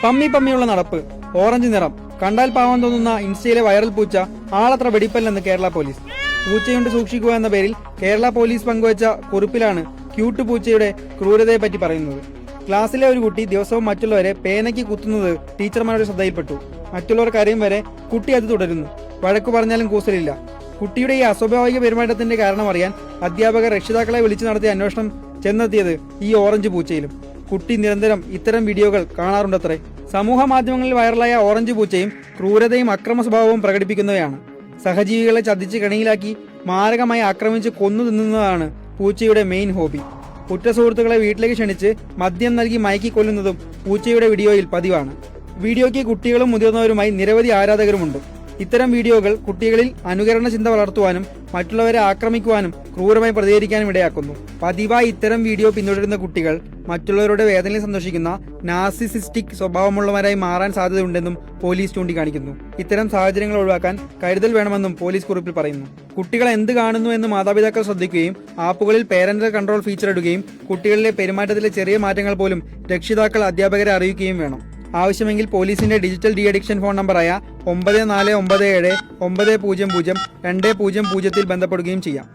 പമ്മി പമ്മിയുള്ള നടപ്പ്, ഓറഞ്ച് നിറം, കണ്ടാൽ പാവം തോന്നുന്ന ഇൻസ്റ്റയിലെ വൈറൽ പൂച്ച ആളത്ര വെടിപ്പല്ലെന്ന് കേരള പോലീസ്. പൂച്ചയുണ്ട് സൂക്ഷിക്കുക എന്ന പേരിൽ കേരള പോലീസ് പങ്കുവച്ച കുറിപ്പിലാണ് ക്യൂട്ട് പൂച്ചയുടെ ക്രൂരതയെപ്പറ്റി പറയുന്നത്. ക്ലാസ്സിലെ ഒരു കുട്ടി ദിവസവും മറ്റുള്ളവരെ പേനയ്ക്ക് കുത്തുന്നത് ടീച്ചർമാരുടെ ശ്രദ്ധയിൽപ്പെട്ടു. മറ്റുള്ളവർ കരയും വരെ കുട്ടി അത് തുടരുന്നു. വഴക്കു പറഞ്ഞാലും കൂസലില്ല. കുട്ടിയുടെ ഈ അസ്വാഭാവിക പെരുമാറ്റത്തിന്റെ കാരണം അറിയാൻ അധ്യാപകർ രക്ഷിതാക്കളെ വിളിച്ചു നടത്തിയ അന്വേഷണം ചെന്നെത്തിയത് ഈ ഓറഞ്ച് പൂച്ചയിലും. കുട്ടി നിരന്തരം ഇത്തരം വീഡിയോകൾ കാണാറുണ്ടത്രേ. സമൂഹ മാധ്യമങ്ങളിൽ വൈറലായ ഓറഞ്ച് പൂച്ചയും ക്രൂരതയും അക്രമ സ്വഭാവവും പ്രകടിപ്പിക്കുന്നവയാണ്. സഹജീവികളെ ചതിച്ച് കെണിയിലാക്കി മാരകമായി ആക്രമിച്ച് കൊന്നു തിന്നുന്നതാണ് പൂച്ചയുടെ മെയിൻ ഹോബി. ഉറ്റ സുഹൃത്തുക്കളെ വീട്ടിലേക്ക് ക്ഷണിച്ച് മദ്യം നൽകി മയക്കി കൊല്ലുന്നതും പൂച്ചയുടെ വീഡിയോയിൽ പതിവാണ്. വീഡിയോയ്ക്ക് കുട്ടികളും മുതിർന്നവരുമായി നിരവധി ആരാധകരുമുണ്ട്. ഇത്തരം വീഡിയോകൾ കുട്ടികളിൽ അനുകരണ ചിന്ത വളർത്തുവാനും മറ്റുള്ളവരെ ആക്രമിക്കുവാനും ക്രൂരമായി പ്രതികരിക്കാനും ഇടയാക്കുന്നു. പതിവായി ഇത്തരം വീഡിയോ പിന്തുടരുന്ന കുട്ടികൾ മറ്റുള്ളവരുടെ വേദനയിൽ സന്തോഷിക്കുന്ന നാർസിസിസ്റ്റിക് സ്വഭാവമുള്ളവരായി മാറാൻ സാധ്യതയുണ്ടെന്നും പോലീസ് ചൂണ്ടിക്കാണിക്കുന്നു. ഇത്തരം സാഹചര്യങ്ങൾ ഒഴിവാക്കാൻ കരുതൽ വേണമെന്നും പോലീസ് കുറിപ്പിൽ പറയുന്നു. കുട്ടികൾ എന്ത് കാണുന്നു എന്ന് മാതാപിതാക്കൾ ശ്രദ്ധിക്കുകയും ആപ്പുകളിൽ പേരന്റൽ കൺട്രോൾ ഫീച്ചർ ഇടുകയും കുട്ടികളിലെ പെരുമാറ്റത്തിലെ ചെറിയ മാറ്റങ്ങൾ പോലും രക്ഷിതാക്കൾ അധ്യാപകരെ അറിയിക്കുകയും വേണം. ആവശ്യമെങ്കിൽ പോലീസിന്റെ ഡിജിറ്റൽ ഡി അഡിക്ഷൻ ഫോൺ നമ്പറായ 9497 900 200 ബന്ധപ്പെടുകയും ചെയ്യാം.